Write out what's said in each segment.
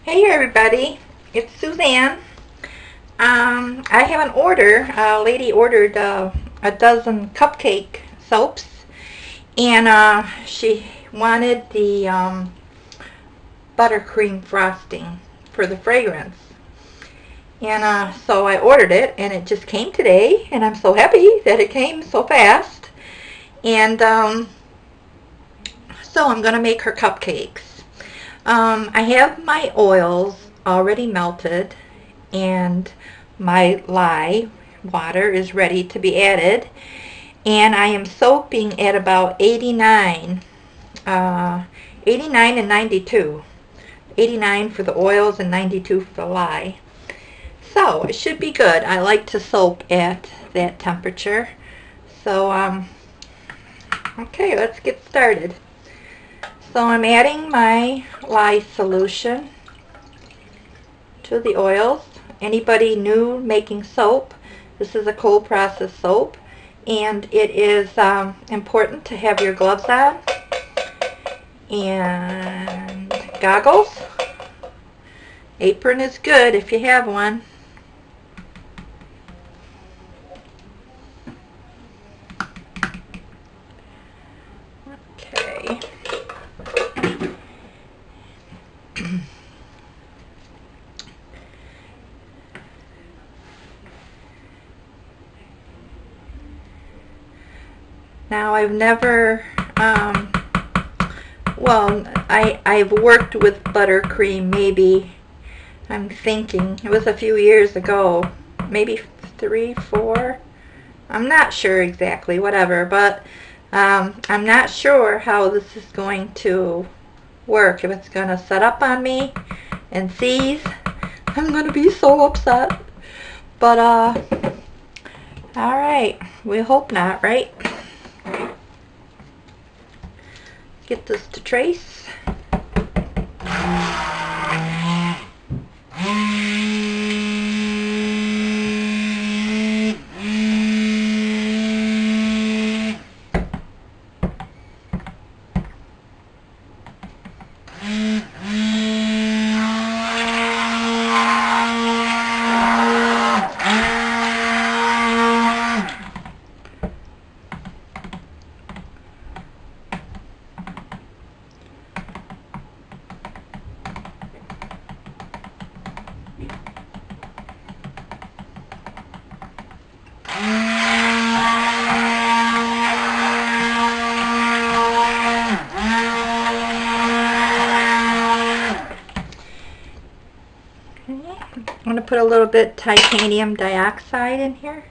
Hey everybody, it's Suzanne. I have an order. A lady ordered a dozen cupcake soaps, and she wanted the buttercream frosting for the fragrance. And so I ordered it, and it just came today, and I'm so happy that it came so fast. And so I'm going to make her cupcakes. I have my oils already melted, and my lye water is ready to be added, and I am soaping at about 89 and 92. 89 for the oils and 92 for the lye. So it should be good. I like to soap at that temperature. So okay, let's get started. So I'm adding my lye solution to the oils. Anybody new making soap, this is a cold process soap, and it is important to have your gloves on and goggles. Apron is good if you have one. Okay. Now I've never, I've worked with buttercream maybe, I'm thinking, it was a few years ago, maybe 3, 4, I'm not sure exactly, whatever, but I'm not sure how this is going to work, if it's going to set up on me and seize. I'm going to be so upset, but alright, we hope not, right? Get this to trace. I'm going to put a little bit titanium dioxide in here.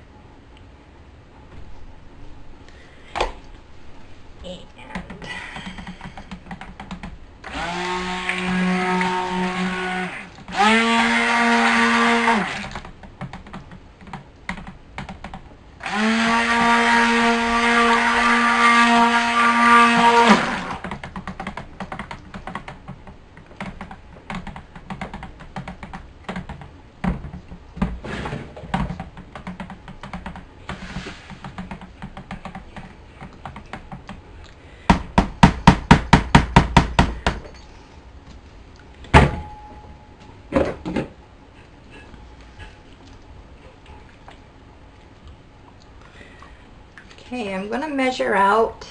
Okay, I'm going to measure out,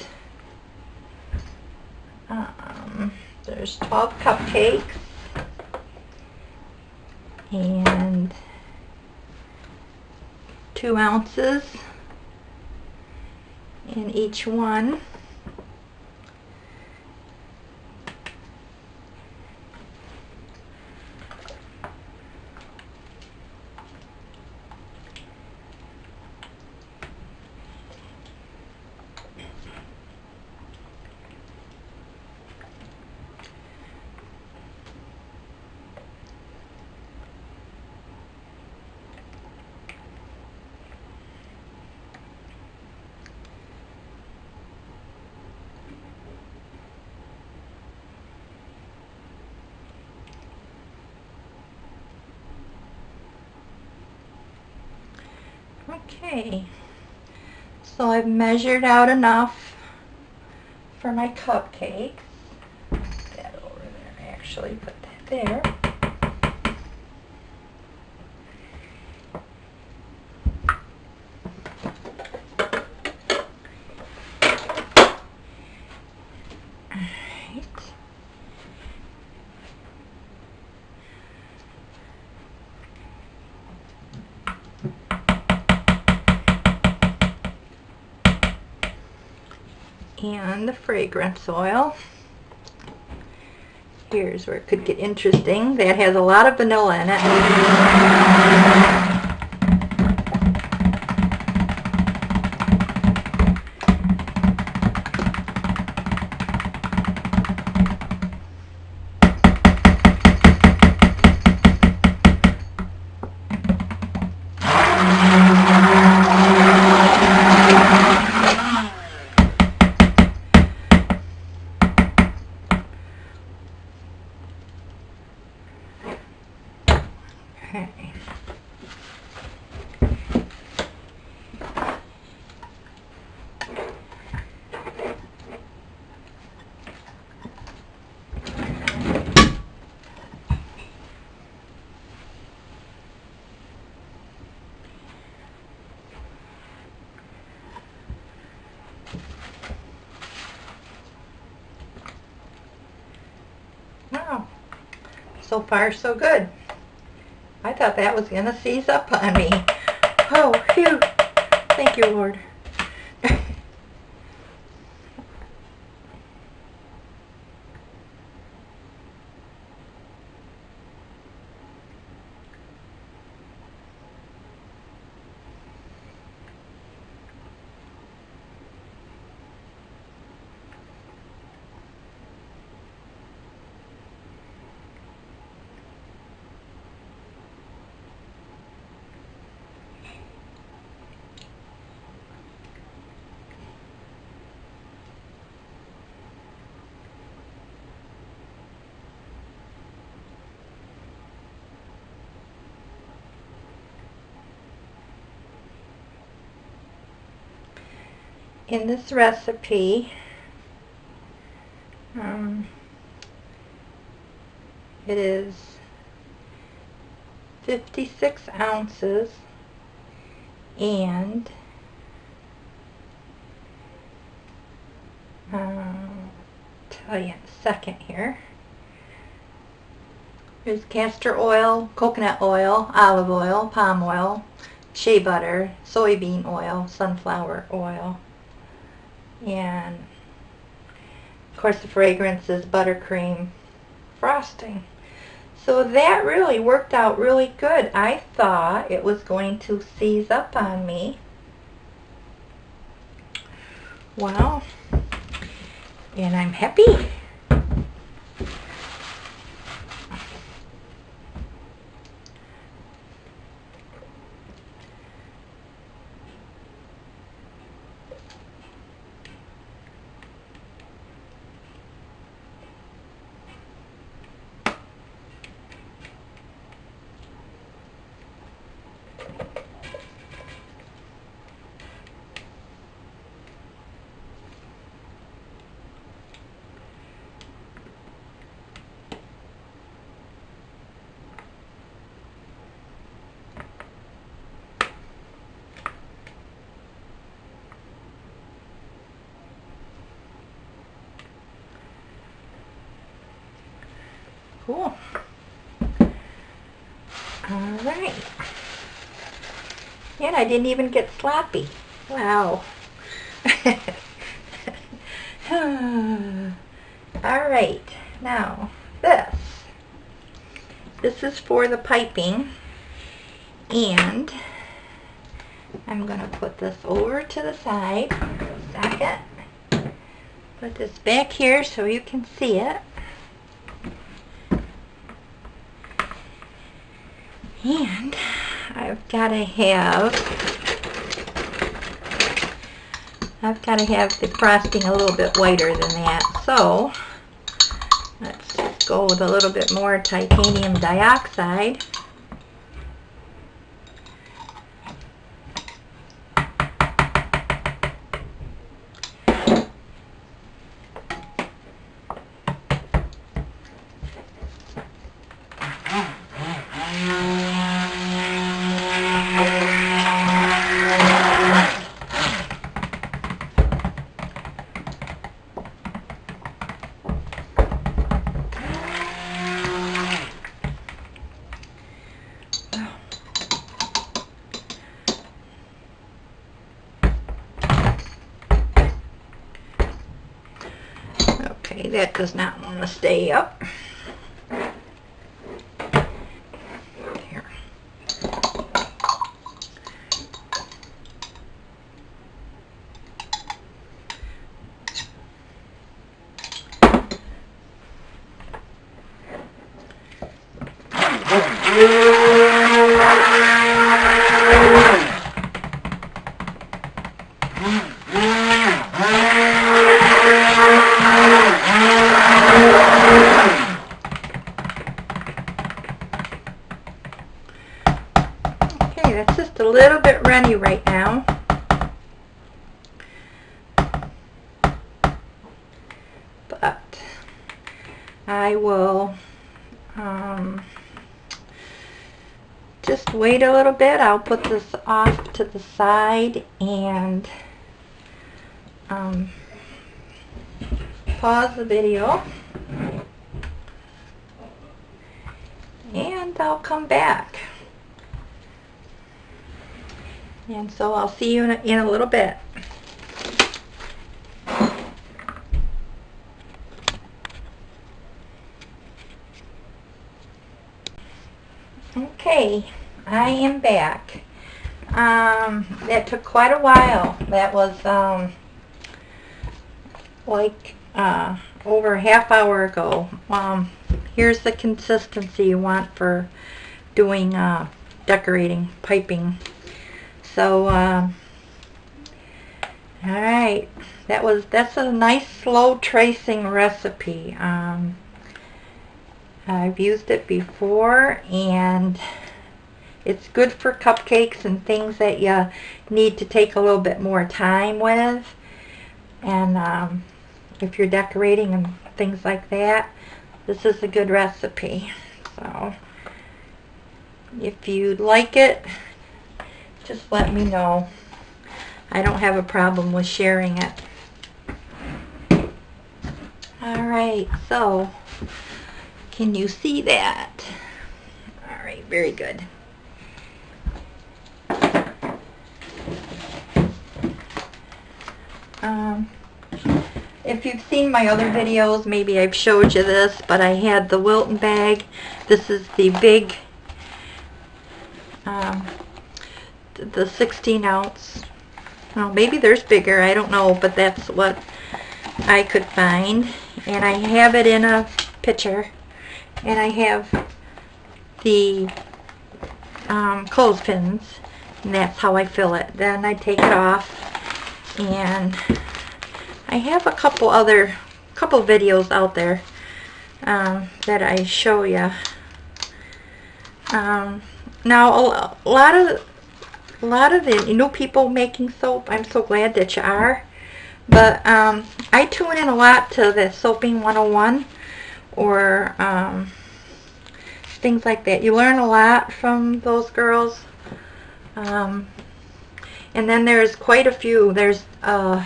there's 12 cupcakes, and 2 ounces in each one. Okay, so I've measured out enough for my cupcakes. Put that over there, actually put that there. and the fragrance oil. Here's where it could get interesting. That has a lot of vanilla in it. Okay. Wow, so far so good. I thought that was going to seize up on me. Oh, phew. Thank you, Lord. In this recipe, it is 56 ounces, and I'll tell you in a second here. There's castor oil, coconut oil, olive oil, palm oil, shea butter, soybean oil, sunflower oil, and of course the fragrance is buttercream frosting. So that really worked out really good. I thought it was going to seize up on me. Well, and I'm happy. Cool. Alright. And I didn't even get sloppy. Wow. Alright. Now, this is for the piping. And I'm going to put this over to the side for a second. Put this back here so you can see it. And I've got to have the frosting a little bit whiter than that. So let's go with a little bit more titanium dioxide. that does not want to stay up. There. Okay, that's just a little bit runny right now. But I will just wait a little bit. I'll put this off to the side and pause the video, and I'll come back. And so I'll see you in a little bit. Okay, I am back. That took quite a while. That was like over a half hour ago. Here's the consistency you want for doing decorating piping. So alright, that's a nice slow tracing recipe. I've used it before, and it's good for cupcakes and things that you need to take a little bit more time with. And if you're decorating and things like that, this is a good recipe. So if you'd like it, just let me know. I don't have a problem with sharing it. Alright, so can you see that? Alright, very good. If you've seen my other videos, maybe I've showed you this, but I had the Wilton bag. This is the big, the 16 ounce. Well, maybe there's bigger, I don't know, but that's what I could find. And I have it in a pitcher. And I have the clothespins, and that's how I fill it. Then I take it off, and I have a couple videos out there that I show you. Now a lot of the new people making soap, I'm so glad that you are. But I tune in a lot to the Soaping 101 or things like that. You learn a lot from those girls. And then there's quite a few. There's a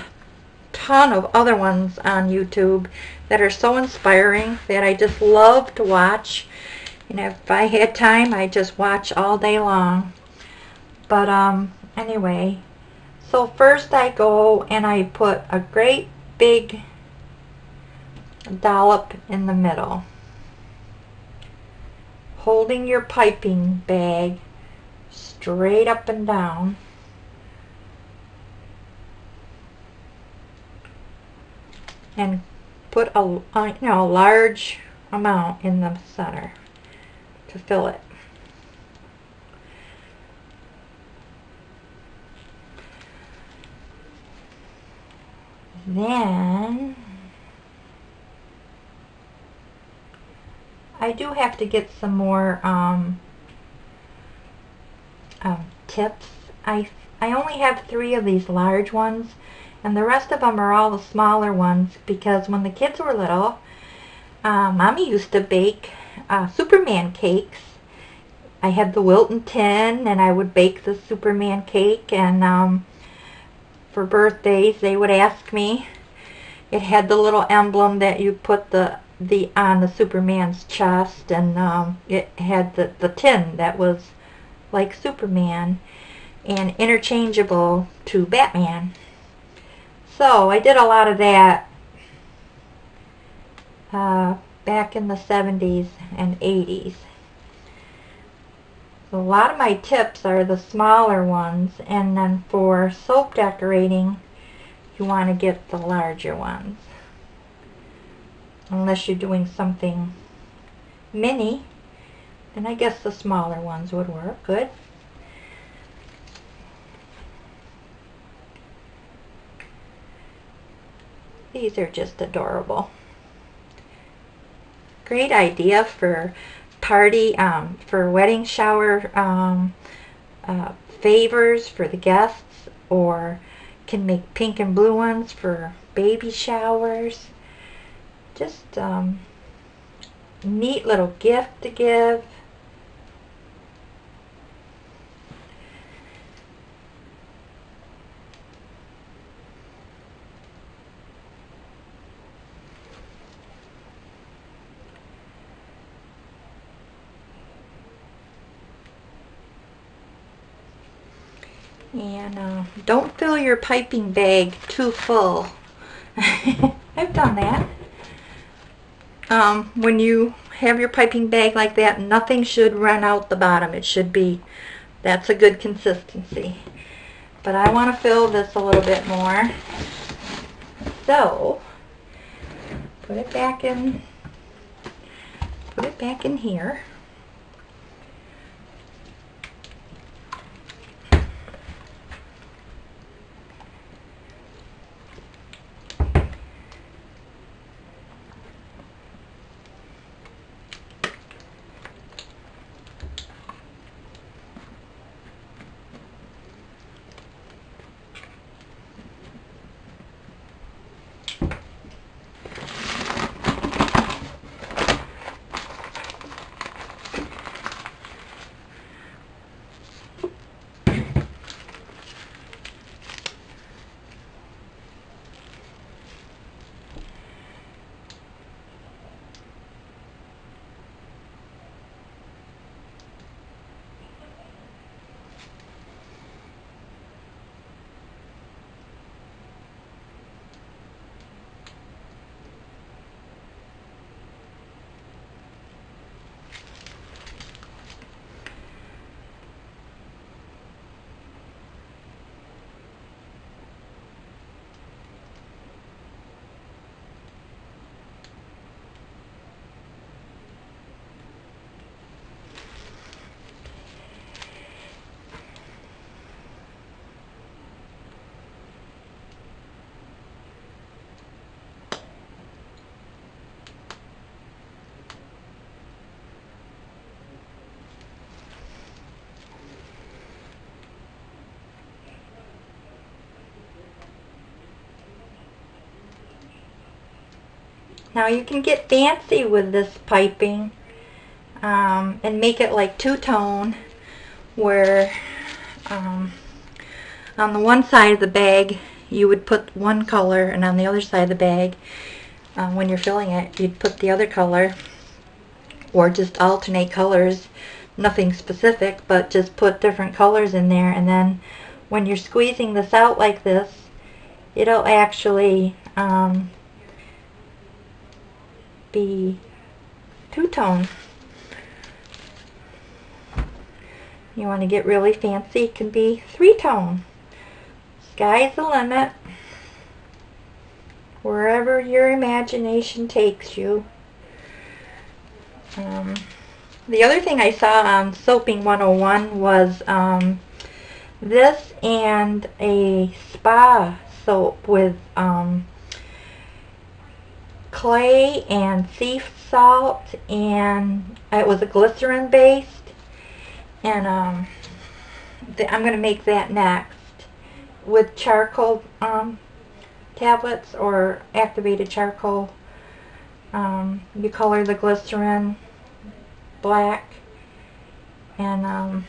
ton of other ones on YouTube that are so inspiring that I just love to watch. And if I had time, I just watch all day long. But anyway, so first I go and I put a great big dollop in the middle, holding your piping bag straight up and down. And put a large amount in the center to fill it. Then I do have to get some more tips. I only have 3 of these large ones, and the rest of them are all the smaller ones, because when the kids were little, Mommy used to bake Superman cakes. I had the Wilton tin, and I would bake the Superman cake, and for birthdays they would ask me. It had the little emblem that you put on the Superman's chest, and it had the tin that was like Superman and interchangeable to Batman. So I did a lot of that, back in the 70s and 80s. So a lot of my tips are the smaller ones, and then for soap decorating you want to get the larger ones. Unless you're doing something mini, then I guess the smaller ones would work good. These are just adorable. Great idea for party, for wedding shower favors for the guests, or can make pink and blue ones for baby showers. Just neat little gift to give. And don't fill your piping bag too full. I've done that. When you have your piping bag like that, nothing should run out the bottom. It should be, that's a good consistency. But I want to fill this a little bit more. So, put it back in here. Now you can get fancy with this piping and make it like two-tone, where on the one side of the bag you would put one color, and on the other side of the bag, when you're filling it, you'd put the other color, or just alternate colors, nothing specific, but just put different colors in there, and then when you're squeezing this out like this, it'll actually be two-tone. You want to get really fancy, it can be three-tone. Sky's the limit. Wherever your imagination takes you. The other thing I saw on Soaping 101 was this and a spa soap with clay and sea salt, and it was a glycerin based, and I'm going to make that next with charcoal tablets or activated charcoal. You color the glycerin black, and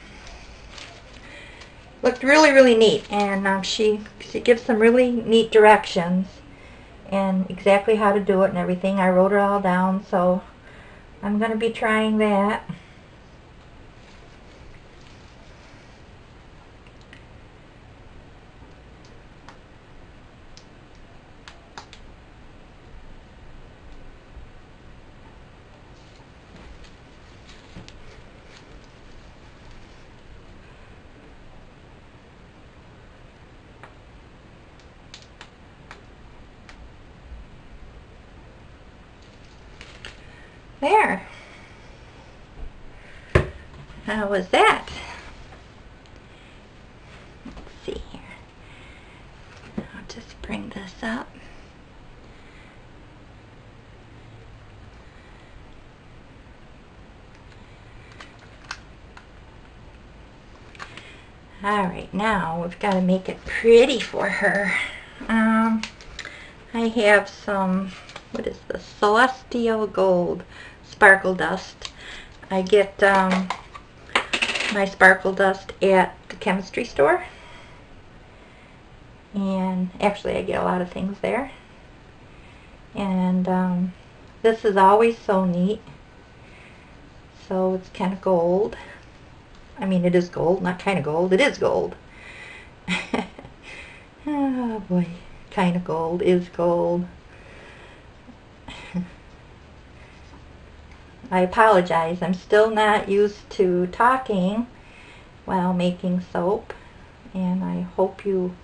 looked really neat, and she gives some really neat directions and exactly how to do it and everything. I wrote it all down, so I'm going to be trying that. There. How was that? Let's see here. I'll just bring this up. Alright, now we've got to make it pretty for her. I have some, what is this? Celestial Gold Sparkle Dust. I get my sparkle dust at the chemistry store. And actually I get a lot of things there. And this is always so neat. So it's kind of gold. I mean, it is gold, not kind of gold. It is gold. Oh boy, kind of gold is gold. I apologize. I'm still not used to talking while making soap, and I hope you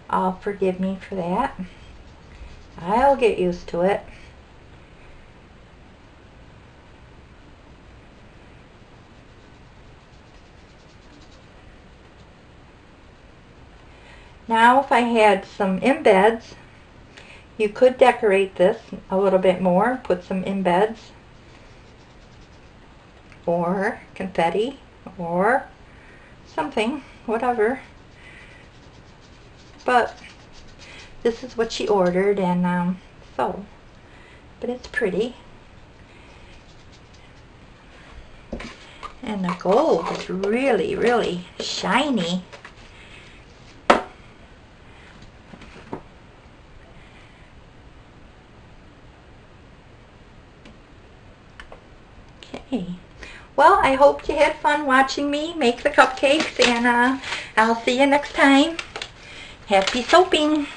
all forgive me for that. I'll get used to it. Now, if I had some embeds, you could decorate this a little bit more, put some embeds, or confetti, or something, whatever. But this is what she ordered, and so, but it's pretty. And the gold is really, really shiny. Okay. Well, I hope you had fun watching me make the cupcakes, and I'll see you next time. Happy soaping!